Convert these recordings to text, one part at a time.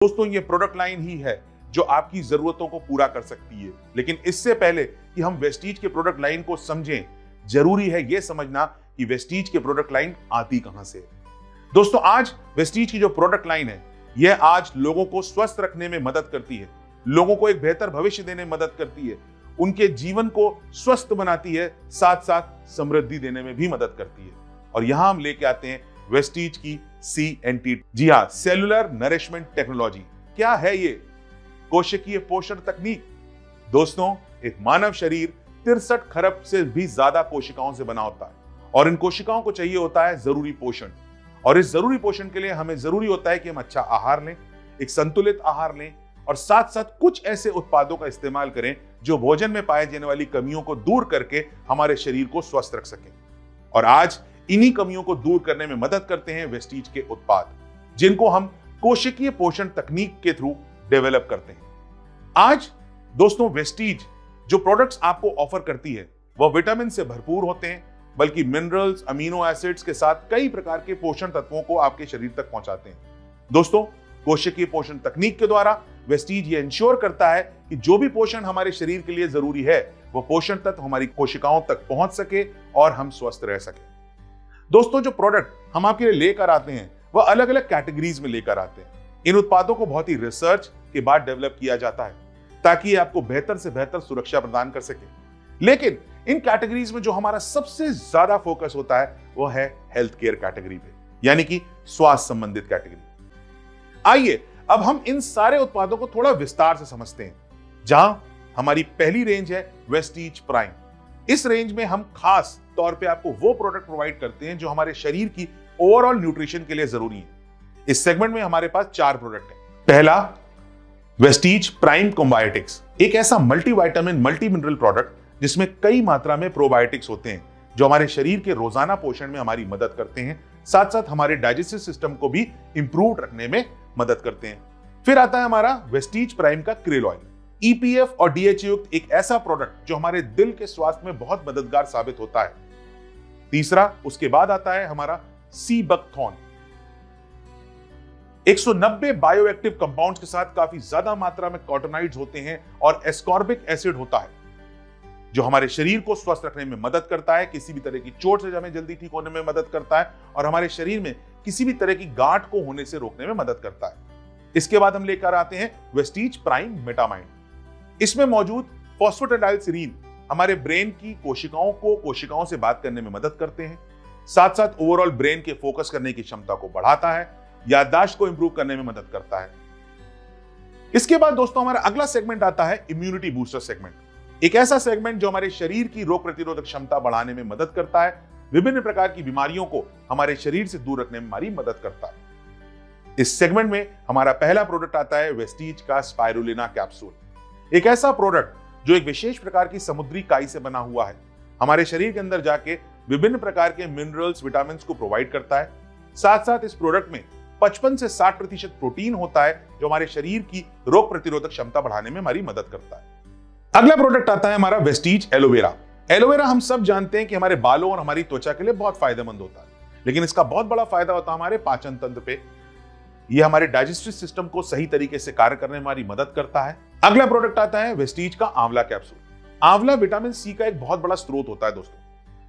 दोस्तों ये product line ही है जो आपकी जरूरतों को पूरा कर सकती है। लेकिन इससे पहले कि हम वेस्टीज के प्रोडक्ट लाइन को समझें, जरूरी है यह समझना कि वेस्टीज के प्रोडक्ट लाइन आती कहां से है। दोस्तों आज वेस्टीज की जो प्रोडक्ट लाइन है यह आज लोगों को स्वस्थ रखने में मदद करती है, लोगों को एक बेहतर भविष्य देने में मदद करती है, उनके जीवन को स्वस्थ बनाती है, साथ साथ समृद्धि देने में भी मदद करती है। और यहां हम लेके आते हैं वेस्टीज की CNT, जी हाँ, सेलुलर नरिशमेंट टेक्नोलॉजी। क्या है ये? कोशिकीय पोषण तकनीक। दोस्तों एक मानव शरीर 63 खरब से भी ज्यादा कोशिकाओं से बना होता है और इन कोशिकाओं को चाहिए होता है जरूरी पोषण। और इस जरूरी पोषण के लिए हमें जरूरी होता है कि हम अच्छा आहार लें, एक संतुलित आहार लें और साथ साथ कुछ ऐसे उत्पादों का इस्तेमाल करें जो भोजन में पाए जाने वाली कमियों को दूर करके हमारे शरीर को स्वस्थ रख सकें। और आज इन्हीं कमियों को दूर करने में मदद करते हैं वेस्टीज के उत्पाद, जिनको हम कोशिकीय पोषण तकनीक के थ्रू डेवलप करते हैं। आज दोस्तों वेस्टीज जो प्रोडक्ट्स आपको ऑफर करती है वह विटामिन से भरपूर होते हैं, बल्कि मिनरल्स, अमीनो एसिड्स के साथ कई प्रकार के पोषण तत्वों को आपके शरीर तक पहुंचाते हैं। दोस्तों कोशिकीय पोषण तकनीक के द्वारा वेस्टीज ये इंश्योर करता है कि जो भी पोषण हमारे शरीर के लिए जरूरी है वह पोषण तत्व हमारी कोशिकाओं तक पहुंच सके और हम स्वस्थ रह सके। दोस्तों जो प्रोडक्ट हम आपके लिए लेकर आते हैं वह अलग अलग कैटेगरीज में लेकर आते हैं। इन उत्पादों को बहुत ही रिसर्च के बाद डेवलप किया जाता है ताकि आपको बेहतर से बेहतर सुरक्षा प्रदान कर सके। लेकिन इन कैटेगरीज में जो हमारा सबसे ज्यादा फोकस होता है वह है हेल्थ केयर कैटेगरी पे, यानी कि स्वास्थ्य संबंधित कैटेगरी। आइए अब हम इन सारे उत्पादों को थोड़ा विस्तार से समझते हैं। जहां हमारी पहली रेंज है वेस्टीज प्राइम। इस रेंज में हम खास तौर पे आपको वो प्रोडक्ट प्रोवाइड करते हैं जो हमारे शरीर की ओवरऑल न्यूट्रिशन के लिए जरूरी है। इस सेगमेंट में हमारे पास 4 प्रोडक्ट हैं। पहला वेस्टीज प्राइम कोम्बायोटिक्स, एक ऐसा मल्टीविटामिन मल्टी मिनरल प्रोडक्ट जिसमें कई मात्रा में प्रोबायोटिक्स होते हैं जो हमारे शरीर के रोजाना पोषण में हमारी मदद करते हैं, साथ साथ हमारे डाइजेस्टिव सिस्टम को भी इंप्रूव रखने में मदद करते हैं। फिर आता है हमारा वेस्टीज प्राइम का क्रेल ऑयल, EPF और DHA युक्त एक ऐसा प्रोडक्ट जो हमारे दिल के स्वास्थ्य में बहुत मददगार साबित होता है। तीसरा उसके बाद आता है हमारा सीबकथॉर्न, 190 बायोएक्टिव कंपाउंड्स के साथ काफी ज्यादा मात्रा में कॉटोनाइड्स होते हैं और एस्कॉर्बिक एसिड होता है जो हमारे शरीर को स्वस्थ रखने में मदद करता है, किसी भी तरह की चोट से हमें जल्दी ठीक होने में मदद करता है और हमारे शरीर में किसी भी तरह की गांठ को होने से रोकने में मदद करता है। इसके बाद हम लेकर आते हैं वेस्टीज प्राइम मेटामाइन। इसमें मौजूद फॉस्फेटिडाइलसिरीन हमारे ब्रेन की कोशिकाओं से बात करने में मदद करते हैं, साथ साथ ओवरऑल ब्रेन के फोकस करने की क्षमता को बढ़ाता है, याददाश्त को इंप्रूव करने में मदद करता है। इसके बाद दोस्तों हमारा अगला सेगमेंट आता है इम्यूनिटी बूस्टर सेगमेंट, एक ऐसा सेगमेंट जो हमारे शरीर की रोग प्रतिरोधक क्षमता बढ़ाने में मदद करता है, विभिन्न प्रकार की बीमारियों को हमारे शरीर से दूर रखने में हमारी मदद करता है। इस सेगमेंट में हमारा पहला प्रोडक्ट आता है वेस्टीज का स्पाइरुलिना कैप्सूल, एक ऐसा प्रोडक्ट जो एक विशेष प्रकार की समुद्री काई से बना हुआ है, हमारे शरीर के अंदर जाके विभिन्न प्रकार के मिनरल्स, विटामिन को प्रोवाइड करता है। साथ साथ इस प्रोडक्ट में 55 से 60% प्रोटीन होता है जो हमारे शरीर की रोग प्रतिरोधक क्षमता बढ़ाने में हमारी मदद करता है। अगला प्रोडक्ट आता है हमारा वेस्टीज एलोवेरा। एलोवेरा हम सब जानते हैं कि हमारे बालों और हमारी त्वचा के लिए बहुत फायदेमंद होता है, लेकिन इसका बहुत बड़ा फायदा होता है हमारे पाचन तंत्र पे। यह हमारे डाइजेस्टिव सिस्टम को सही तरीके से कार्य करने में हमारी मदद करता है। अगला प्रोडक्ट आता है वेस्टीज का आंवला कैप्सूल। आंवला विटामिन सी का एक बहुत बड़ा स्रोत होता है दोस्तों।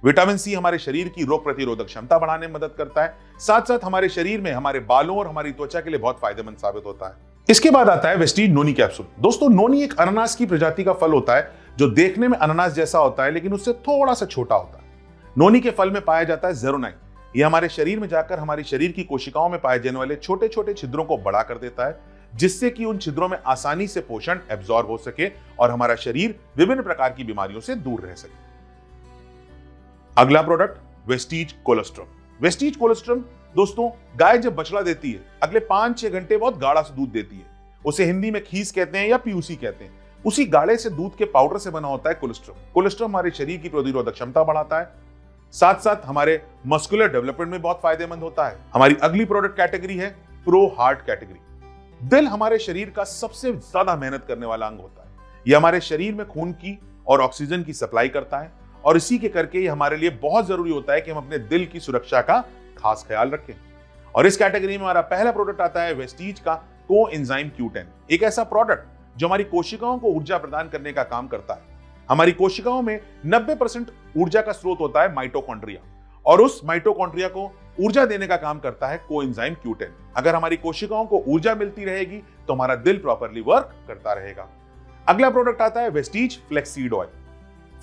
विटामिन सी हमारे शरीर की रोग प्रतिरोधक क्षमता बढ़ाने में मदद करता है, साथ साथ हमारे शरीर में हमारे बालों और हमारी त्वचा के लिए बहुत फायदेमंद साबित होता है। इसके बाद आता है वेस्टीज नोनी कैप्सूल। दोस्तों नोनी एक अनानास की प्रजाति का फल होता है जो देखने में अनानास जैसा होता है लेकिन उससे थोड़ा सा छोटा होता है। नोनी के फल में पाया जाता है जेरोनाइन। यह हमारे शरीर में जाकर हमारी शरीर की कोशिकाओं में पाए जाने वाले छोटे छोटे छिद्रों को बड़ा कर देता है, जिससे कि उन छिद्रों में आसानी से पोषण एब्जॉर्ब हो सके और हमारा शरीर विभिन्न प्रकार की बीमारियों से दूर रह सके। अगला product Vestige colostrum. Vestige colostrum दोस्तों गाय जब बछड़ा देती है अगले 5-6 घंटे बहुत गाढ़ा सा दूध देती है, उसे हिंदी में खीस कहते हैं या पीयूसी कहते हैं। उसी गाढ़े से दूध के पाउडर से बना होता है कोलेस्ट्रम। कोलेस्ट्रम हमारे शरीर की प्रतिरोधक क्षमता बढ़ाता है, साथ साथ हमारे मस्कुलर डेवलपमेंट में बहुत फायदेमंद होता है। हमारी अगली प्रोडक्ट कैटेगरी है प्रो हार्ट कैटेगरी। दिल हमारे शरीर का सबसे ज्यादा मेहनत करने वाला अंग होता है। यह हमारे शरीर में खून की और ऑक्सीजन की सप्लाई करता है और इसी के करके ये हमारे लिए बहुत जरूरी होता है कि हम अपने दिल की सुरक्षा का खास ख्याल रखें। और इस कैटेगरी में हमारा पहला प्रोडक्ट आता है वेस्टीज का कोएंजाइम Q10, एक ऐसा प्रोडक्ट जो हमारी कोशिकाओं को ऊर्जा प्रदान करने का काम करता है। हमारी कोशिकाओं में 90% ऊर्जा का स्रोत होता है माइटोकॉन्ड्रिया, और उस माइटोकॉन्ड्रिया को ऊर्जा देने का काम करता है कोएंजाइम Q10। अगर हमारी कोशिकाओं को ऊर्जा मिलती रहेगी तो हमारा दिल प्रॉपरली वर्क करता रहेगा। अगला प्रोडक्ट आता है Vestige flaxseed oil.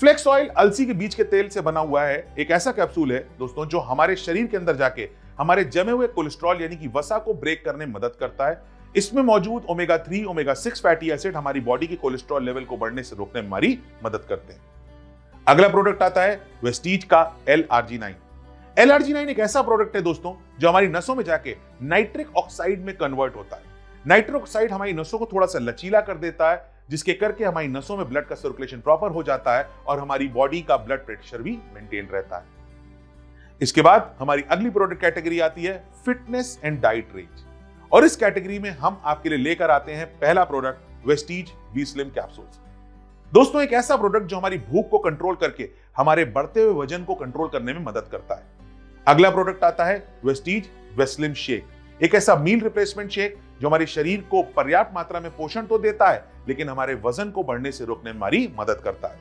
Flax oil अलसी के बीज के तेल से बना हुआ है एक ऐसा कैप्सूल है दोस्तों जो हमारे शरीर के अंदर जाके हमारे जमे हुए कोलेस्ट्रॉल यानी कि वसा को ब्रेक करने में मदद करता है। इसमें मौजूद ओमेगा 3, ओमेगा 6 फैटी एसिड हमारी बॉडी के कोलेस्ट्रॉल लेवल को बढ़ने से रोकने में हमारी मदद करते हैं। अगला प्रोडक्ट आता है वेस्टीज का L-arginine। L-arginine एक ऐसा प्रोडक्ट है दोस्तों जो हमारी नसों में जाके नाइट्रिक ऑक्साइड में कन्वर्ट होता है। नाइट्रिक ऑक्साइड हमारी नसों को थोड़ा सा लचीला कर देता है, जिसके करके हमारी नसों में ब्लड का सर्कुलेशन प्रॉपर हो जाता है और हमारी बॉडी का ब्लड प्रेशर भी मेंटेन रहता है। इसके बाद हमारी अगली प्रोडक्ट कैटेगरी आती है फिटनेस एंड डाइट रेंज, और इस कैटेगरी में हम आपके लिए लेकर आते हैं पहला product Vestige V slim capsules. दोस्तों एक ऐसा प्रोडक्ट जो हमारी भूख को कंट्रोल करके हमारे बढ़ते हुए वजन को कंट्रोल करने में मदद करता है। अगला प्रोडक्ट आता है वेस्टीज वेस्लिम शेक, एक ऐसा मील रिप्लेसमेंट शेक जो हमारे शरीर को पर्याप्त मात्रा में पोषण तो देता है लेकिन हमारे वजन को बढ़ने से रोकने में हमारी मदद करता है।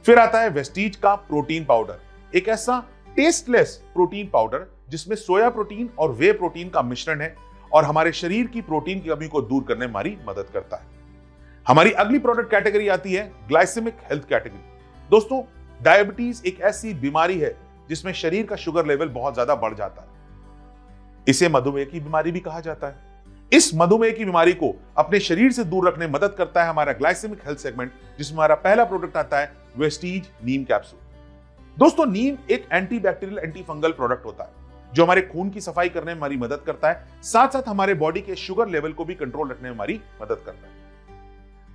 फिर आता है वेस्टीज का प्रोटीन पाउडर, एक ऐसा टेस्टलेस प्रोटीन पाउडर जिसमें सोया प्रोटीन और वे प्रोटीन का मिश्रण है और हमारे शरीर की प्रोटीन की कमी को दूर करने में हमारी मदद करता है। हमारी अगली प्रोडक्ट कैटेगरी आती है ग्लाइसेमिक हेल्थ कैटेगरी। दोस्तों डायबिटीज एक ऐसी बीमारी है जिसमें शरीर का शुगर लेवल बहुत ज्यादा बढ़ जाता है। इसे मधुमेह की बीमारी भी कहा जाता है। इस मधुमेह की बीमारी को अपने शरीर से दूर रखने में मदद करता है हमारा ग्लाइसेमिक हेल्थ सेगमेंट, जिसमें हमारा पहला प्रोडक्ट आता है वेस्टीज नीम कैप्सूल। दोस्तों नीम एक एंटीबैक्टीरियल एंटी फंगल प्रोडक्ट होता है जो हमारे खून की सफाई करने में हमारी मदद करता है, साथ साथ हमारे बॉडी के शुगर लेवल को भी कंट्रोल रखने में हमारी मदद करता है।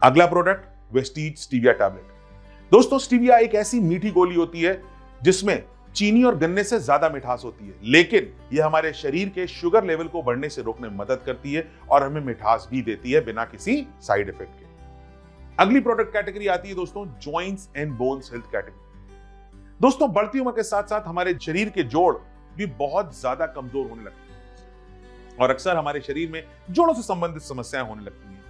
अगला प्रोडक्ट वेस्टीज स्टीविया टैबलेट। दोस्तों स्टीविया एक ऐसी मीठी गोली होती है जिसमें चीनी और गन्ने से ज्यादा मिठास होती है, लेकिन यह हमारे शरीर के शुगर लेवल को बढ़ने से रोकने में मदद करती है और हमें मिठास भी देती है बिना किसी साइड इफेक्ट के। अगली प्रोडक्ट कैटेगरी आती है दोस्तों joints and bones health category. दोस्तों बढ़ती उम्र के साथ साथ हमारे शरीर के जोड़ भी बहुत ज्यादा कमजोर होने लगते हैं और अक्सर हमारे शरीर में जोड़ों से संबंधित समस्याएं होने लगती हैं,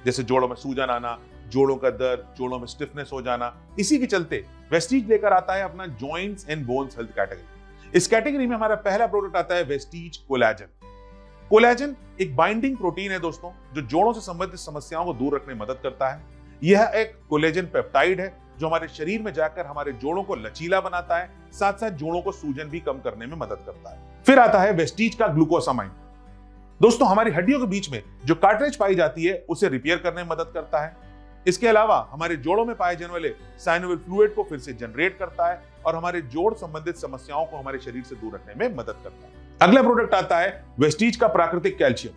जैसे जोड़ों में सूजन आना, जोड़ों का दर्द, जोड़ों में स्टिफनेस हो जाना। इसी के चलते वेस्टीज लेकर आता है अपना joints and bones health category. इस कैटेगरी में हमारा पहला प्रोडक्ट आता है वेस्टीज कोलेजन। कोलेजन एक बाइंडिंग प्रोटीन है दोस्तों जो जोड़ों से संबंधित समस्याओं को दूर रखने में मदद करता है। यह एक कोलेजन पेप्टाइड है जो हमारे शरीर में जाकर हमारे जोड़ों को लचीला बनाता है, साथ साथ जोड़ों को सूजन भी कम करने में मदद करता है। फिर आता है वेस्टीज का ग्लूकोसामाइन। दोस्तों हमारी हड्डियों के बीच में जो कार्ट्रिज पाई जाती है उसे रिपेयर करने में मदद करता है। इसके अलावा हमारे जोड़ों में पाए जाने वाले साइनोवियल फ्लूइड को फिर से जनरेट करता है और हमारे जोड़ संबंधित समस्याओं को हमारे शरीर से दूर रखने में मदद करता है। अगला प्रोडक्ट आता है वेस्टीज का प्राकृतिक कैल्शियम।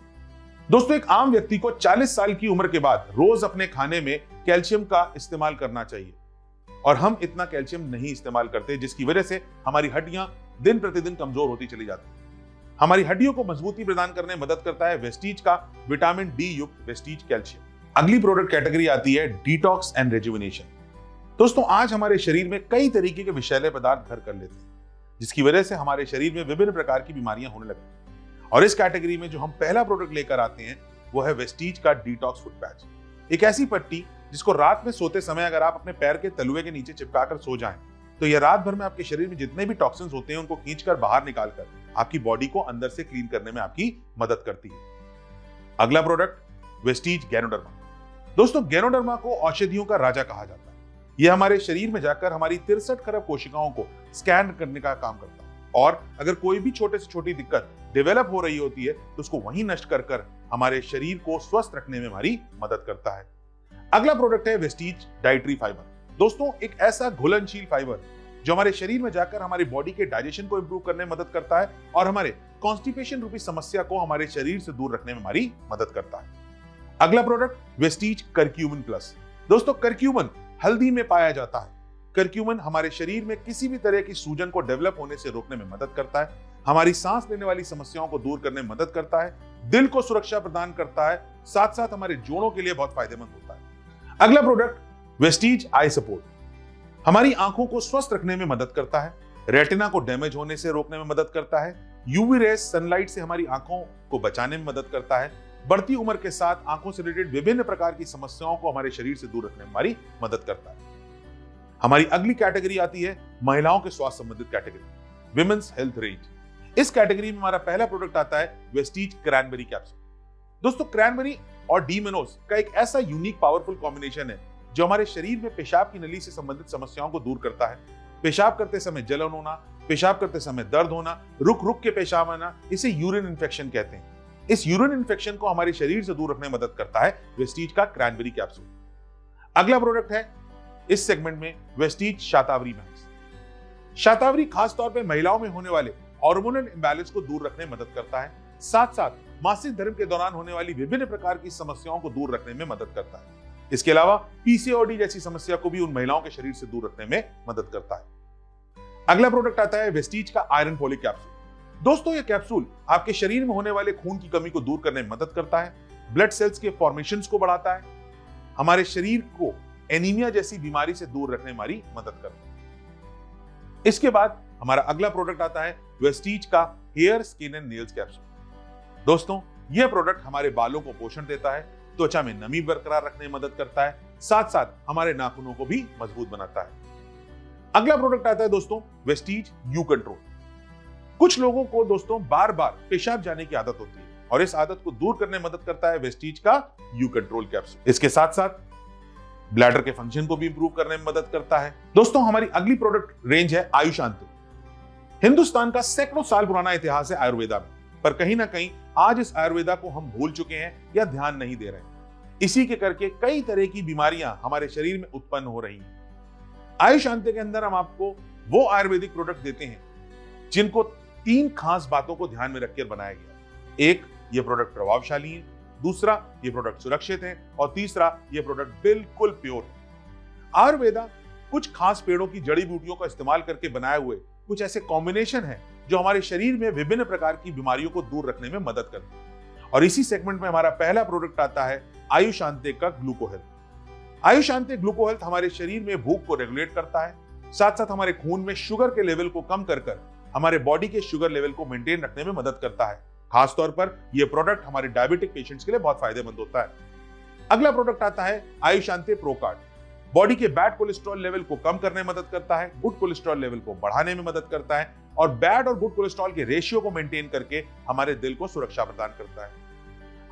दोस्तों एक आम व्यक्ति को 40 साल की उम्र के बाद रोज अपने खाने में कैल्शियम का इस्तेमाल करना चाहिए और हम इतना कैल्शियम नहीं इस्तेमाल करते, जिसकी वजह से हमारी हड्डियां दिन प्रतिदिन कमजोर होती चली जाती हैं। हमारी हड्डियों को मजबूती प्रदान करने में मदद करता है वेस्टीज का विटामिन डी युक्त वेस्टीज कैल्शियम। अगली प्रोडक्ट कैटेगरी आती है डिटॉक्स एंड रेजुविनेशन। दोस्तों आज हमारे शरीर में कई तरीके के विषैले पदार्थ घर कर लेते हैं, जिसकी वजह से हमारे शरीर में विभिन्न प्रकार की बीमारियां होने लगती हैं। और इस कैटेगरी में जो हम पहला प्रोडक्ट लेकर आते हैं वो है वेस्टीज का डिटॉक्स फुट पैच, एक ऐसी पट्टी जिसको रात में सोते समय अगर आप अपने पैर के तलुए के नीचे चिपकाकर सो जाएं तो यह रात भर में आपके शरीर में जितने भी टॉक्सिन्स होते हैं उनको खींचकर बाहर निकालकर आपकी बॉडी को अंदर से क्लीन करने में आपकी मदद करती है। अगला प्रोडक्ट वेस्टीज गैनोडर्मा। दोस्तों गैनोडर्मा को औषधियों का राजा कहा जाता है। यह हमारे शरीर में जाकर हमारी 63 खरब कोशिकाओं को स्कैन करने का काम करता है और अगर कोई भी छोटे से छोटी दिक्कत डेवलप हो रही होती है तो उसको वहीं नष्ट कर हमारे शरीर को स्वस्थ रखने में हमारी मदद करता है। अगला प्रोडक्ट है वेस्टीज डाइटरी फाइबर। दोस्तों एक ऐसा घुलनशील फाइबर जो हमारे शरीर में जाकर हमारी बॉडी के डाइजेशन को इंप्रूव करने में मदद करता है और हमारे कॉन्स्टिपेशन रूपी समस्या को हमारे शरीर से दूर रखने में हमारी मदद करता है। अगला प्रोडक्ट वेस्टीज करक्यूमिन प्लस। दोस्तों करक्यूमिन हल्दी में पाया जाता है। करक्यूमिन हमारे शरीर में किसी भी तरह की सूजन को डेवलप होने से रोकने में मदद करता है, हमारी सांस लेने वाली समस्याओं को दूर करने में मदद करता है, दिल को सुरक्षा प्रदान करता है, साथ साथ हमारे जोड़ों के लिए बहुत फायदेमंद होता है। अगला प्रोडक्ट वेस्टीज आई सपोर्ट हमारी आंखों को स्वस्थ रखने में मदद करता है, रेटिना को डैमेज होने से रोकने में मदद करता है, यूवी रेस सनलाइट से हमारी आंखों को बचाने में मदद करता है, बढ़ती उम्र के साथ आंखों से रिलेटेड विभिन्न प्रकार की समस्याओं को हमारे शरीर से दूर रखने में हमारी मदद करता है। हमारी अगली कैटेगरी आती है महिलाओं के स्वास्थ्य संबंधित कैटेगरी, विमेंस हेल्थ रेंज। इस कैटेगरी में हमारा पहला प्रोडक्ट आता है वेस्टीज क्रैनबेरी कैप्सूल। दोस्तों, क्रैनबेरी और डीमेनोस का एक ऐसा यूनिक पावरफुल कॉम्बिनेशन है जो हमारे शरीर में पेशाब की नली से संबंधित समस्याओं को दूर करता है। पेशाब करते समय जलन होना, पेशाब करते समय दर्द होना, रुक रुक के पेशाब आना, इसे यूरिन इन्फेक्शन कहते हैं। इस यूरिन इन्फेक्शन को हमारे शरीर से दूर रखने में मदद करता है वेस्टीज का क्रैनबेरी कैप्सूल। अगला प्रोडक्ट है इस सेगमेंट में वेस्टीज शतावरी मैक्स। शतावरी खासतौर पर महिलाओं में होने वाले हार्मोनल इंबैलेंस को दूर रखने में मदद करता है, साथ साथ मासिक धर्म के दौरान होने वाली विभिन्न प्रकार की समस्याओं को दूर रखने में मदद करता है। इसके अलावा पीसीओडी जैसी समस्या को भी उन महिलाओं के शरीर से दूर रखने में मदद करता है। अगला प्रोडक्ट आता है वेस्टीज का आयरन फॉलिक कैप्सूल। दोस्तों, यह कैप्सूल आपके शरीर में होने वाले खून की कमी को दूर करने में मदद करता है, ब्लड सेल्स के फॉर्मेशंस को बढ़ाता है, हमारे शरीर को एनीमिया जैसी बीमारी से दूर रखने में हमारी मदद करता है। इसके बाद हमारा अगला प्रोडक्ट आता है वेस्टीज का hair skin and nails capsule. दोस्तों, यह प्रोडक्ट हमारे बालों को पोषण देता है, त्वचा में नमी बरकरार रखने में मदद करता है, साथ साथ हमारे नाखूनों को भी मजबूत बनाता है। अगला प्रोडक्ट आता है दोस्तों वेस्टीज यू कंट्रोल। कुछ लोगों को दोस्तों बार बार पेशाब जाने की आदत होती है और इस आदत को दूर करने में मदद करता है वेस्टीज का यू कंट्रोल कैप्सूल। इसके साथ साथ ब्लैडर के फंक्शन को भी इंप्रूव करने में मदद करता है। दोस्तों, हमारी अगली प्रोडक्ट रेंज है आयुशांति। हिंदुस्तान का सैकड़ों साल पुराना इतिहास है आयुर्वेदा में, पर कहीं ना कहीं आज इस आयुर्वेदा को हम भूल चुके हैं या ध्यान नहीं दे रहे हैं। इसी के करके कई तरह की बीमारियां हमारे शरीर में उत्पन्न हो रही हैं। आयुशांति के अंदर हम आपको वो आयुर्वेदिक प्रोडक्ट देते हैं जिनको 3 खास बातों को ध्यान में रखकर बनाया गया। एक, ये प्रोडक्ट प्रभावशाली है, दूसरा, ये प्रोडक्ट सुरक्षित है, और तीसरा, ये प्रोडक्ट बिल्कुल प्योर है। आयुर्वेदा कुछ खास पेड़ों की जड़ी बूटियों का इस्तेमाल करके बनाए हुए कुछ ऐसे कॉम्बिनेशन है जो हमारे शरीर में विभिन्न प्रकार की बीमारियों को दूर रखने में मदद करते हैं। और इसी सेगमेंट में हमारा पहला प्रोडक्ट आता है आयुशांति का ग्लूको हेल्थ। आयुशांति ग्लूको हेल्थ हमारे शरीर में भूख को रेगुलेट करता है, साथ साथ हमारे खून में शुगर के लेवल को कम कर हमारे बॉडी के शुगर लेवल को मेंटेन रखने में मदद करता है। खासतौर पर यह प्रोडक्ट हमारे डायबिटिक पेशेंट्स के लिए बहुत फायदेमंद होता है। अगला प्रोडक्ट आता है आयुशांति प्रोकार्ड। बॉडी के बैड कोलेस्ट्रॉल लेवल को कम करने में मदद करता है, गुड कोलेस्ट्रॉल लेवल को बढ़ाने में मदद करता है, और बैड और गुड कोलेस्ट्रॉल के रेशियो को मेंटेन करके हमारे दिल को सुरक्षा प्रदान करता है।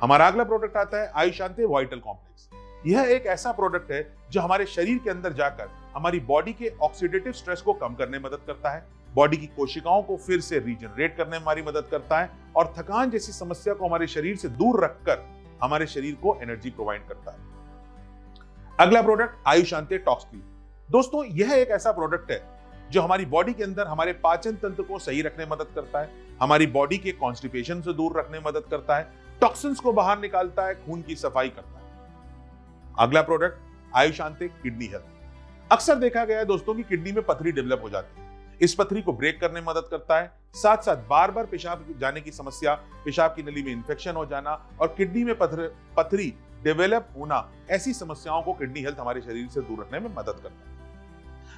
हमारा अगला प्रोडक्ट आता है आयुशांति वाइटल कॉम्प्लेक्स। यह एक ऐसा प्रोडक्ट है जो हमारे शरीर के अंदर जाकर हमारी बॉडी के ऑक्सीडेटिव स्ट्रेस को कम करने में मदद करता है, बॉडी की कोशिकाओं को फिर से रीजनरेट करने में हमारी मदद करता है, और थकान जैसी समस्या को हमारे शरीर से दूर रखकर हमारे शरीर को एनर्जी प्रोवाइड करता है। अगला प्रोडक्ट आयुशांति टॉक्स क्लीन। दोस्तों, यह एक ऐसा प्रोडक्ट है जो हमारी बॉडी के अंदर हमारे पाचन तंत्र को सही रखने में मदद करता है, हमारी बॉडी के कॉन्स्टिपेशन से दूर रखने में मदद करता है, टॉक्सिन्स को बाहर निकालता है, खून की सफाई करता है। अगला प्रोडक्ट आयुशांति किडनी हेल्थ। अक्सर देखा गया है दोस्तों कि किडनी में पथरी डेवलप हो जाती है। इस पथरी को ब्रेक करने में मदद करता है, साथ साथ बार बार पेशाब जाने की समस्या, पेशाब की नली में इंफेक्शन हो जाना और किडनी में पथरी डेवलप होना, ऐसी समस्याओं को किडनी हेल्थ हमारे शरीर से दूर रखने में मदद करता है।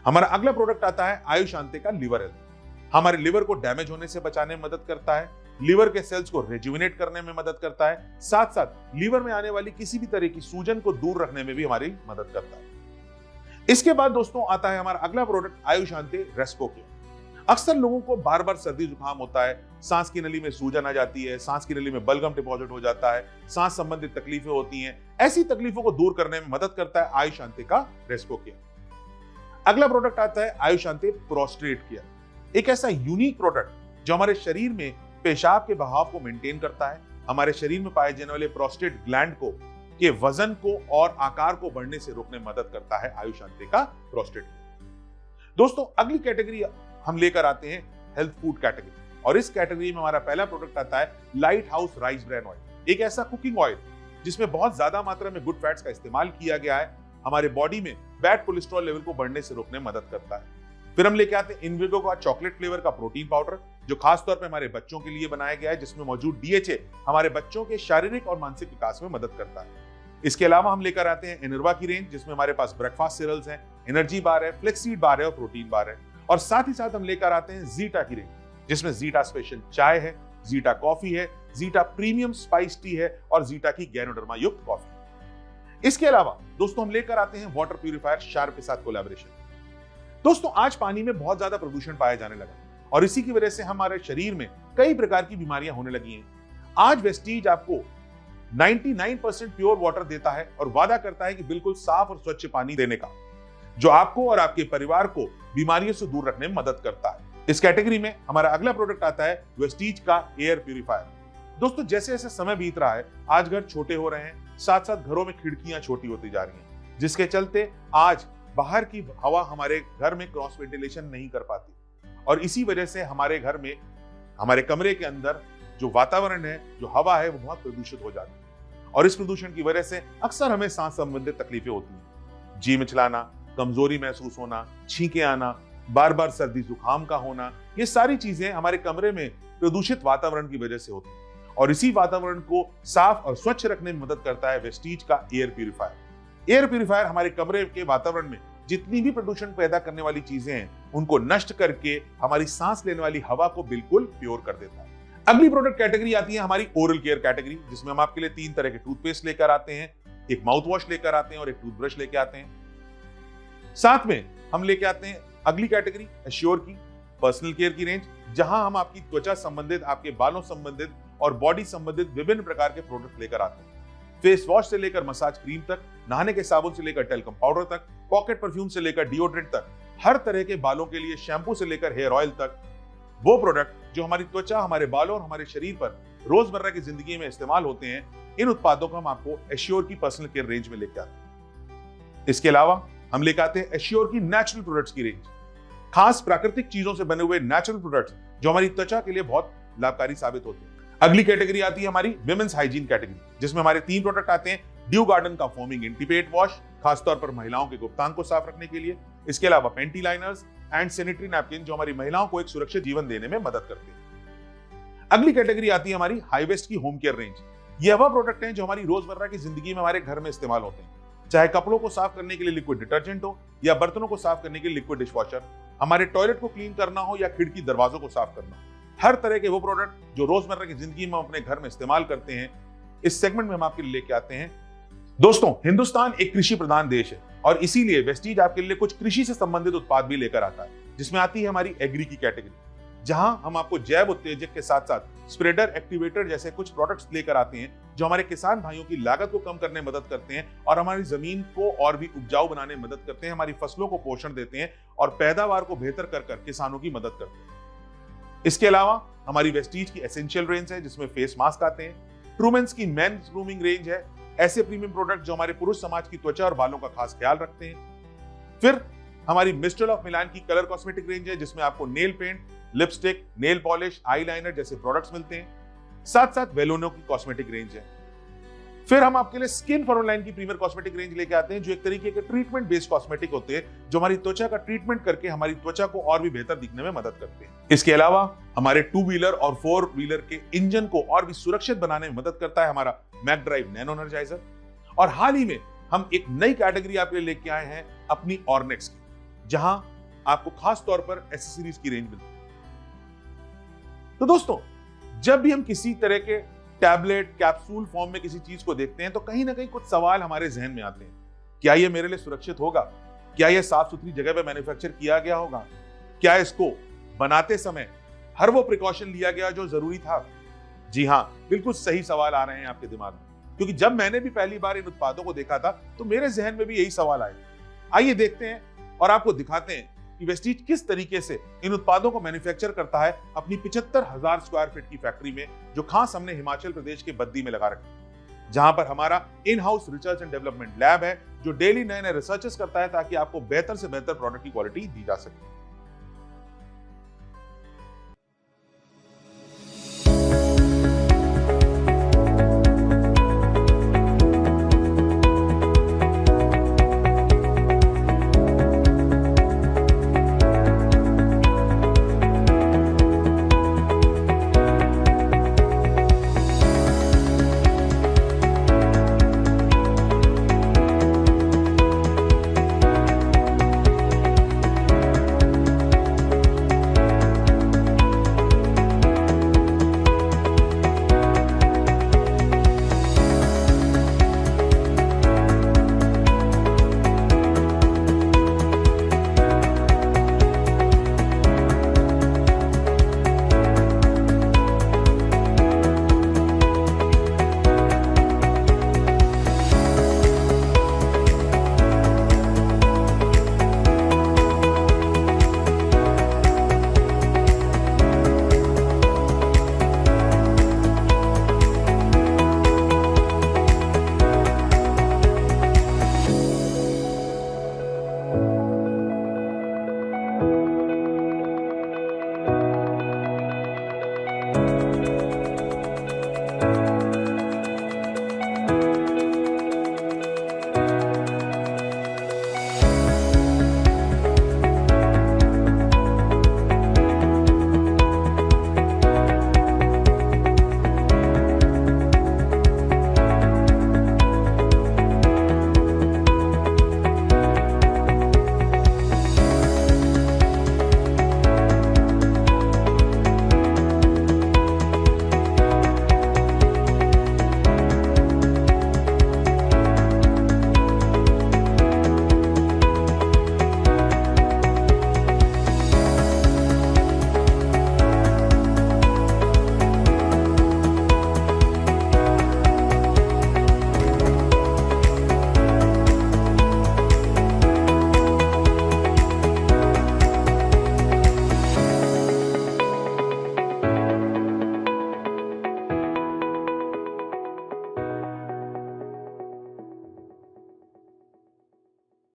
हमारा अगला प्रोडक्ट आता है आयुशांति का लिवर हेल्थ। हमारे लिवर को डैमेज होने से बचाने में मदद करता है, लिवर के सेल्स को रेजुविनेट करने में मदद करता है, साथ साथ लिवर में आने वाली किसी भी तरह की सूजन को दूर रखने में भी हमारी मदद करता है। इसके बाद दोस्तों आता है हमारा अगला प्रोडक्ट आयुशांति रेस्पोकेयर। अक्सर लोगों को बार बार सर्दी जुकाम होता है, सांस की नली में सूजन आ जाती है, सांस की नली में बलगम डिपॉजिट हो जाता है, सांस संबंधित तकलीफें होती हैं। ऐसी तकलीफों को दूर करने में मदद करता है आयुशांति का रेस्पोकेयर। अगला प्रोडक्ट आता है आयुशांति प्रोस्टेट केयर। एक ऐसा यूनिक प्रोडक्ट जो हमारे शरीर में पेशाब के बहाव को मेंटेन करता है, हमारे शरीर में पाए जाने वाले प्रोस्टेट ग्लैंड को के वजन को और आकार को बढ़ने से रोकने में मदद करता है आयुशांति का प्रोस्टेट। दोस्तों, अगली कैटेगरी हम लेकर आते हैं हेल्थ फूड कैटेगरी, और इस कैटेगरी में हमारा पहला प्रोडक्ट आता है light house rice bran oil. एक ऐसा कुकिंग ऑयल जिसमें बहुत ज्यादा मात्रा में गुड फैट्स का इस्तेमाल किया गया है, हमारे बॉडी में बैड कोलेस्ट्रॉल लेवल को बढ़ने से रोकने में मदद करता है। फिर हम लेके आते हैं इनविगो का चॉकलेट फ्लेवर का प्रोटीन पाउडर, जो खासतौर पर हमारे बच्चों के लिए बनाया गया है, जिसमें मौजूद डीएचए हमारे बच्चों के शारीरिक और मानसिक विकास में मदद करता है। इसके अलावा हम लेकर आते हैं एनर्वा की रेंज, जिसमें हमारे पास ब्रेकफास्ट सीरियल्स हैं, एनर्जी बार है, फ्लेक्सीड बार है और प्रोटीन बार है। और साथ ही साथ हम लेकर आते हैं जीटा की रेंज, जिसमें जीटा स्पेशल चाय है, जीटा कॉफी है, जीटा प्रीमियम स्पाइस टी है और जीटा की गैनोडर्मा युक्त कॉफी। इसके अलावा दोस्तों हम लेकर आते हैं वाटर प्यूरिफायर शार्प के साथ कोलैबोरेशन। दोस्तों आज पानी में बहुत ज्यादा प्रदूषण पाया जाने लगा और इसी की वजह से हमारे शरीर में कई प्रकार की बीमारियां होने लगी हैं। आज वेस्टीज आपको 99% प्योर वाटर देता है और वादा करता है कि बिल्कुल साफ और स्वच्छ पानी देने का, जो आपको और आपके परिवार को बीमारियों से दूर रखने में मदद करता है। इस कैटेगरी में हमारा अगला प्रोडक्ट आता है वेस्टीज का एयर प्यूरिफायर। दोस्तों जैसे जैसे समय बीत रहा है आज घर छोटे हो रहे हैं, साथ साथ घरों में खिड़कियां छोटी होती जा रही हैं, जिसके चलते आज बाहर की हवा हमारे घर में क्रॉस वेंटिलेशन नहीं कर पाती और इसी वजह से हमारे घर में, हमारे कमरे के अंदर जो वातावरण है, जो हवा है, वो बहुत प्रदूषित हो जाती है और इस प्रदूषण की वजह से अक्सर हमें सांस संबंधित तकलीफें होती हैं। जी मिचलाना, कमजोरी महसूस होना, छींकें आना, बार बार सर्दी जुकाम का होना, ये सारी चीजें हमारे कमरे में प्रदूषित वातावरण की वजह से होती है और इसी वातावरण को साफ और स्वच्छ रखने में मदद करता है वेस्टीज का एयर प्यूरिफायर। एयर प्यूरिफायर हमारे कमरे के वातावरण में जितनी भी प्रदूषण पैदा करने वाली चीजें हैं उनको नष्ट करके हमारी सांस लेने वाली हवा को बिल्कुल प्योर कर देता है। अगली प्रोडक्ट कैटेगरी आती है हमारी ओरल केयर कैटेगरी, जिसमें हम आपके लिए 3 तरह के टूथपेस्ट लेकर आते हैं, एक माउथ वॉश लेकर आते हैं और एक टूथब्रश लेकर आते हैं। साथ में हम लेके आते हैं अगली कैटेगरी एश्योर की पर्सनल केयर की रेंज, जहां हम आपकी त्वचा संबंधित, आपके बालों संबंधित और बॉडी संबंधित विभिन्न प्रकार के प्रोडक्ट लेकर आते हैं। फेस वॉश से लेकर मसाज क्रीम तक, नहाने के साबुन से लेकर टेल्कम पाउडर तक, पॉकेट परफ्यूम से लेकर डिओड्रेंट तक, हर तरह के बालों के लिए शैम्पू से लेकर हेयर ऑयल तक, वो प्रोडक्ट जो हमारी त्वचा, हमारे बालों और हमारे शरीर पर रोजमर्रा की जिंदगी में इस्तेमाल होते हैं, इन उत्पादों को हम आपको एश्योर की पर्सनल केयर रेंज में लेकर आते हैं। इसके अलावा हम लेकर आते हैं एश्योर की नेचुरल प्रोडक्ट्स की रेंज, खास प्राकृतिक चीजों से बने हुए नेचुरल प्रोडक्ट्स जो हमारी त्वचा के लिए बहुत लाभकारी साबित होते हैं। अगली कैटेगरी आती है हमारी विमेंस हाइजीन कैटेगरी, जिसमें हमारे 3 प्रोडक्ट आते हैं। ड्यू गार्डन का फोमिंग इंटीपेट वॉश, खासतौर पर महिलाओं के गुप्तांग को साफ रखने के लिए। इसके अलावा पेंटी लाइनर्स एंड सैनिटरी नैपकिन, जो हमारी महिलाओं को एक सुरक्षित जीवन देने में मदद करते हैं। अगली कैटेगरी आती है हमारी हाईवेस्ट की होम केयर रेंज। यह वह प्रोडक्ट हैं जो हमारी रोजमर्रा की जिंदगी में हमारे घर में इस्तेमाल होते हैं, चाहे कपड़ों को साफ करने के लिए लिक्विड डिटर्जेंट हो या बर्तनों को साफ करने के लिए लिक्विड डिशवॉशर, हमारे टॉयलेट को क्लीन करना हो या खिड़की दरवाजों को साफ करना हो, हर तरह के वो प्रोडक्ट जो रोजमर्रा की जिंदगी में हम अपने घर में इस्तेमाल करते हैं, इस सेगमेंट में हम आपके लिए लेके आते हैं। दोस्तों हिंदुस्तान एक कृषि प्रधान देश है और इसीलिए वेस्टीज आपके लिए कुछ कृषि से संबंधित उत्पाद भी लेकर आता है, जिसमें आती है हमारी एग्री की कैटेगरी, जहां हम आपको जैव उत्तेजक के साथ साथ स्प्रेडर, एक्टिवेटर जैसे कुछ प्रोडक्ट्स लेकर आते हैं जो हमारे किसान भाइयों की लागत को कम करने में मदद करते हैं और हमारी जमीन को और भी उपजाऊ बनाने में मदद करते हैं, हमारी फसलों को पोषण देते हैं और पैदावार को बेहतर कर किसानों की मदद करते हैं। इसके अलावा हमारी वेस्टीज की एसेंशियल रेंज है, जिसमें फेस मास्क आते हैं। ट्रूमेंस की मेंस ग्रूमिंग रेंज है, ऐसे प्रीमियम प्रोडक्ट जो हमारे पुरुष समाज की त्वचा और बालों का खास ख्याल रखते हैं। फिर हमारी मिस्ट्रल ऑफ मिलान की कलर कॉस्मेटिक रेंज है, जिसमें आपको nail paint, lipstick, nail polish, eyeliner जैसे प्रोडक्ट्स मिलते हैं। साथ साथ वेलोनो की कॉस्मेटिक रेंज है। फिर हम आपके लिए स्किन फॉर लाइन की प्रीमियर कॉस्मेटिक रेंज लेके आते हैं, जो एक तरीके के ट्रीटमेंट बेस्ड कॉस्मेटिक होते हैं, जो हमारी त्वचा का ट्रीटमेंट करके हमारी त्वचा को और भी बेहतर दिखने में मदद करते हैं। इसके अलावा हमारे 2 व्हीलर और 4 व्हीलर के इंजन को और भी सुरक्षित बनाने में मदद करता है हमारा मैक ड्राइव नैनो एनर्जाइजर। और हाल ही में हम एक नई कैटेगरी आपके लिए लेके आए हैं अपनी ऑर्नेक्स की, जहां आपको खास तौर पर एसेसरीज की रेंज मिलती है। तो दोस्तों जब भी हम किसी तरह के टैबलेट, कैप्सूल फॉर्म में किसी चीज को देखते हैं तो कहीं ना कहीं कुछ सवाल हमारे जहन में आते हैं। क्या यह मेरे लिए सुरक्षित होगा? क्या यह साफ सुथरी जगह पे मैन्युफैक्चर किया गया होगा? क्या इसको बनाते समय हर वो प्रिकॉशन लिया गया जो जरूरी था? जी हाँ, बिल्कुल सही सवाल आ रहे हैं आपके दिमाग में, क्योंकि जब मैंने भी पहली बार इन उत्पादों को देखा था तो मेरे जहन में भी यही सवाल आए। आइए देखते हैं और आपको दिखाते हैं कि वेस्टीज किस तरीके से इन उत्पादों को मैन्युफैक्चर करता है अपनी 75,000 स्क्वायर फीट की फैक्ट्री में, जो खास हमने हिमाचल प्रदेश के बद्दी में लगा रखी, जहां पर हमारा in house research and development lab है, जो डेली नए नए रिसर्चेस करता है ताकि आपको बेहतर से बेहतर प्रोडक्ट की क्वालिटी दी जा सके।